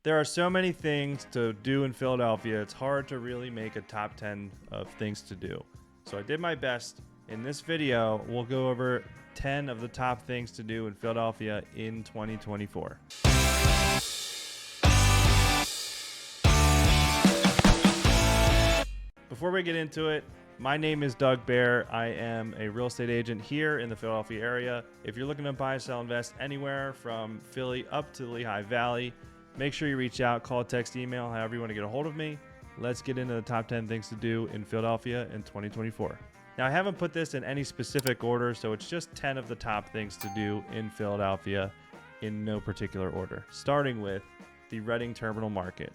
There are so many things to do in Philadelphia, it's hard to really make a top 10 of things to do. So I did my best. In this video, we'll go over 10 of the top things to do in Philadelphia in 2024. Before we get into it, my name is Doug Bair. I am a real estate agent here in the Philadelphia area. If you're looking to buy, sell, invest anywhere from Philly up to the Lehigh Valley, make sure you reach out, call, text, email, however you want to get a hold of me. Let's get into the top 10 things to do in Philadelphia in 2024. Now, I haven't put this in any specific order, so it's just 10 of the top things to do in Philadelphia in no particular order, starting with the Reading Terminal Market.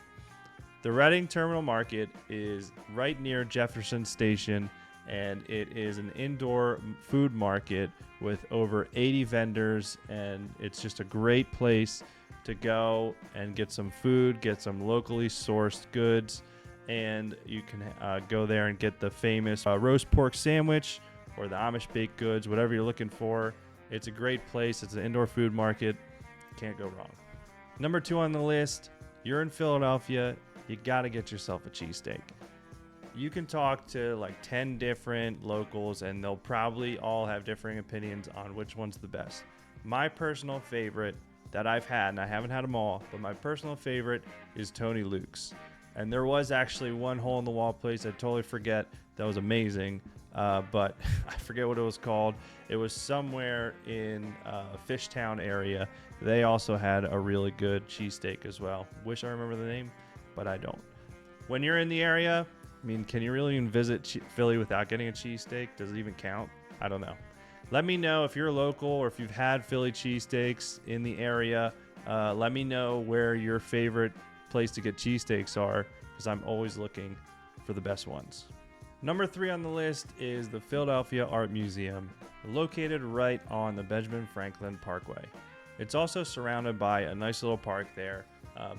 The Reading Terminal Market is right near Jefferson Station, and it is an indoor food market with over 80 vendors, and it's just a great place to go and get some food, get some locally sourced goods, and you can go there and get the famous roast pork sandwich or the Amish baked goods, whatever you're looking for. It's a great place. It's an indoor food market. Can't go wrong. Number 2 on the list, you're in Philadelphia, you got to get yourself a cheesesteak. You can talk to like 10 different locals and they'll probably all have differing opinions on which one's the best. My personal favorite that I've had, and I haven't had them all, but my personal favorite is Tony Luke's. And there was actually one hole in the wall place I totally forget that was amazing, but I forget what it was called. It was somewhere in Fishtown area. They also had a really good cheesesteak as well. Wish I remember the name, but I don't. When you're in the area, I mean, can you really even visit Philly without getting a cheesesteak? Does it even count? I don't know. Let me know if you're local or if you've had Philly cheesesteaks in the area. Let me know where your favorite place to get cheesesteaks are, because I'm always looking for the best ones. Number 3 on the list is the Philadelphia Art Museum, located right on the Benjamin Franklin Parkway. It's also surrounded by a nice little park there,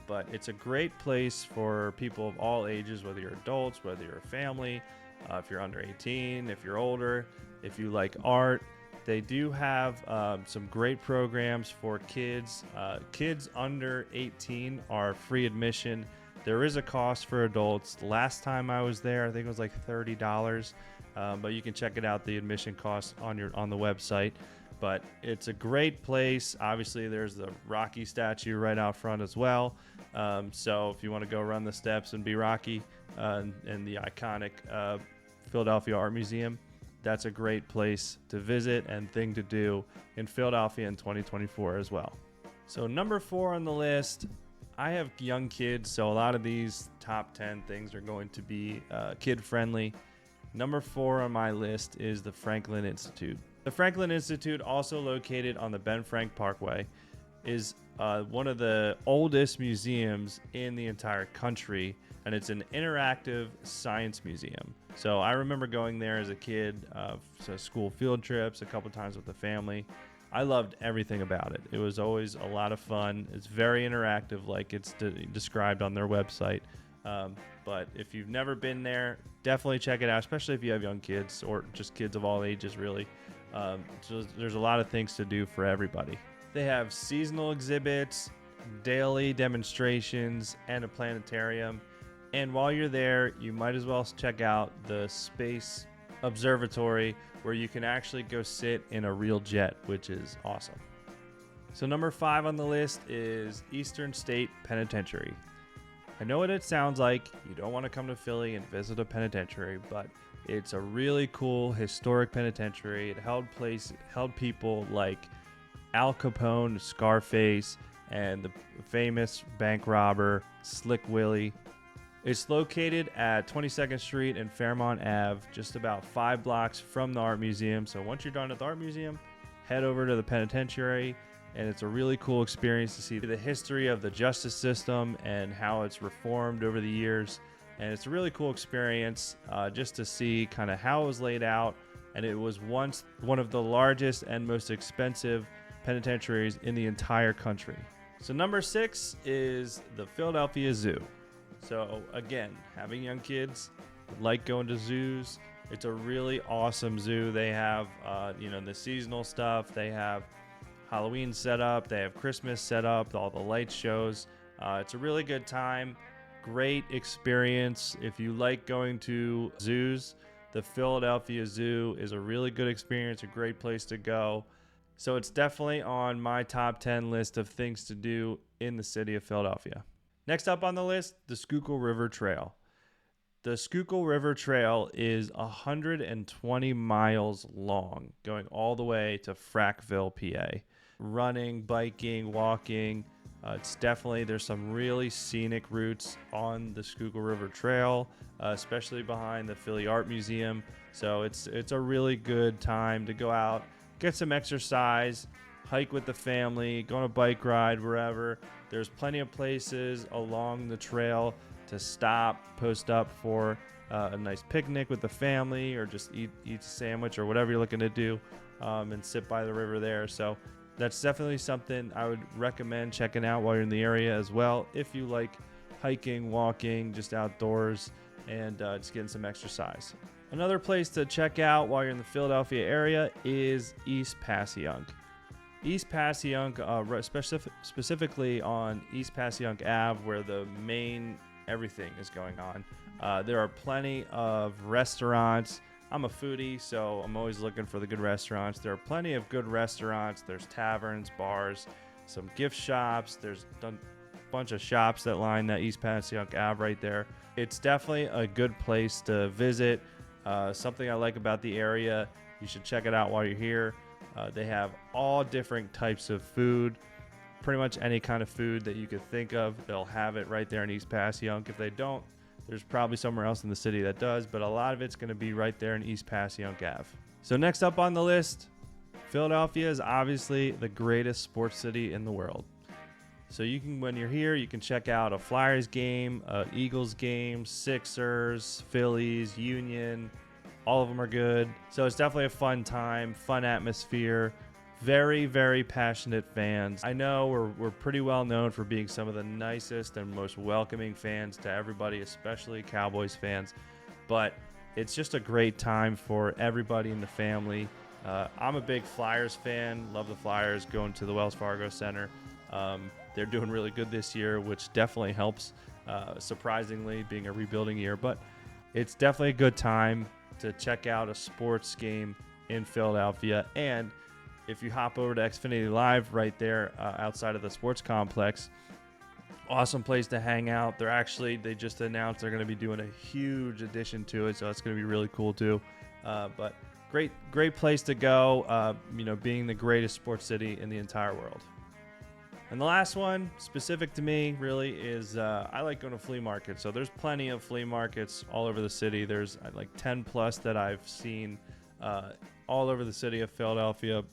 but it's a great place for people of all ages, whether you're adults, whether you're a family, if you're under 18, if you're older, if you like art. They do have some great programs for kids. Kids under 18 are free admission. There is a cost for adults. Last time I was there, I think it was like $30, but you can check it out, the admission cost on the website. But it's a great place. Obviously, there's the Rocky statue right out front as well. So if you want to go run the steps and be Rocky in the iconic Philadelphia Art Museum, that's a great place to visit and thing to do in Philadelphia in 2024 as well. So number 4 on the list, I have young kids, so a lot of these top 10 things are going to be kid friendly. Number 4 on my list is the Franklin Institute. The Franklin Institute, also located on the Ben Frank Parkway, is one of the oldest museums in the entire country, and it's an interactive science museum. So I remember going there as a kid, so school field trips, a couple times with the family. I loved everything about it. It was always a lot of fun. It's very interactive, like it's described on their website. But if you've never been there, definitely check it out, especially if you have young kids or just kids of all ages, really. So there's a lot of things to do for everybody. They have seasonal exhibits, daily demonstrations, and a planetarium. And while you're there, you might as well check out the Space Observatory, where you can actually go sit in a real jet, which is awesome. So number 5 on the list is Eastern State Penitentiary. I know what it sounds like. You don't want to come to Philly and visit a penitentiary, but it's a really cool historic penitentiary. It held people like Al Capone, Scarface, and the famous bank robber Slick Willie. It's located at 22nd Street and Fairmont Ave, just about 5 blocks from the Art Museum. So once you're done at the Art Museum, head over to the Penitentiary, and it's a really cool experience to see the history of the justice system and how it's reformed over the years. And it's a really cool experience just to see kind of how it was laid out. And it was once one of the largest and most expensive penitentiaries in the entire country. So number 6 is the Philadelphia Zoo. So again, having young kids, like going to zoos, it's a really awesome zoo. They have, the seasonal stuff. They have Halloween set up. They have Christmas set up, all the light shows. It's a really good time, great experience. If you like going to zoos, the Philadelphia Zoo is a really good experience, a great place to go. So it's definitely on my top 10 list of things to do in the city of Philadelphia. Next up on the list, the Schuylkill River Trail. The Schuylkill River Trail is 120 miles long, going all the way to Frackville, PA. Running, biking, walking. It's definitely, there's some really scenic routes on the Schuylkill River Trail, especially behind the Philly Art Museum. So it's a really good time to go out, get some exercise, hike with the family, go on a bike ride, wherever. There's plenty of places along the trail to stop, post up for a nice picnic with the family, or just eat a sandwich or whatever you're looking to do, and sit by the river there. So that's definitely something I would recommend checking out while you're in the area as well, if you like hiking, walking, just outdoors, and just getting some exercise. Another place to check out while you're in the Philadelphia area is East Passyunk. East Passyunk, specifically on East Passyunk Ave, where the main everything is going on. There are plenty of restaurants. I'm a foodie, so I'm always looking for the good restaurants. There are plenty of good restaurants. There's taverns, bars, some gift shops. There's a bunch of shops that line that East Passyunk Ave right there. It's definitely a good place to visit. Something I like about the area, you should check it out while you're here. They have all different types of food. Pretty much any kind of food that you could think of, they'll have it right there in East Passyunk. If they don't, there's probably somewhere else in the city that does, but a lot of it's going to be right there in East Passyunk Ave. So next up on the list, Philadelphia is obviously the greatest sports city in the world. So you can, when you're here, you can check out a Flyers game, a Eagles game, Sixers, Phillies, Union. All of them are good. So it's definitely a fun time, fun atmosphere. Very, very passionate fans. I know we're pretty well known for being some of the nicest and most welcoming fans to everybody, especially Cowboys fans. But it's just a great time for everybody in the family. I'm a big Flyers fan. Love the Flyers, going to the Wells Fargo Center. They're doing really good this year, which definitely helps, surprisingly, being a rebuilding year. But it's definitely a good time to check out a sports game in Philadelphia. And if you hop over to Xfinity Live right there outside of the sports complex, awesome place to hang out. They just announced they're going to be doing a huge addition to it, so it's going to be really cool too. But great place to go, being the greatest sports city in the entire world. And the last one, specific to me, really, is I like going to flea markets. So there's plenty of flea markets all over the city. There's like 10 plus that I've seen all over the city of Philadelphia.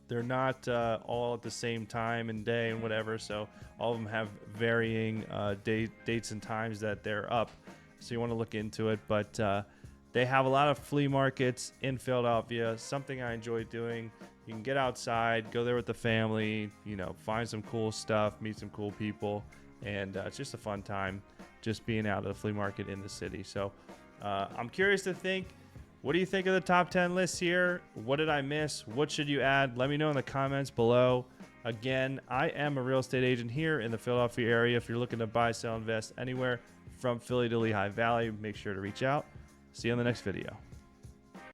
They're not all at the same time and day and whatever, so all of them have varying dates and times that they're up. So you want to look into it. But they have a lot of flea markets in Philadelphia, something I enjoy doing. You can get outside, go there with the family, find some cool stuff, meet some cool people, and it's just a fun time just being out at the flea market in the city. So I'm curious to think, what do you think of the top 10 lists here? What did I miss? What should you add? Let me know in the comments below. Again, I am a real estate agent here in the Philadelphia area. If you're looking to buy, sell, invest anywhere from Philly to Lehigh Valley, make sure to reach out. See you on the next video.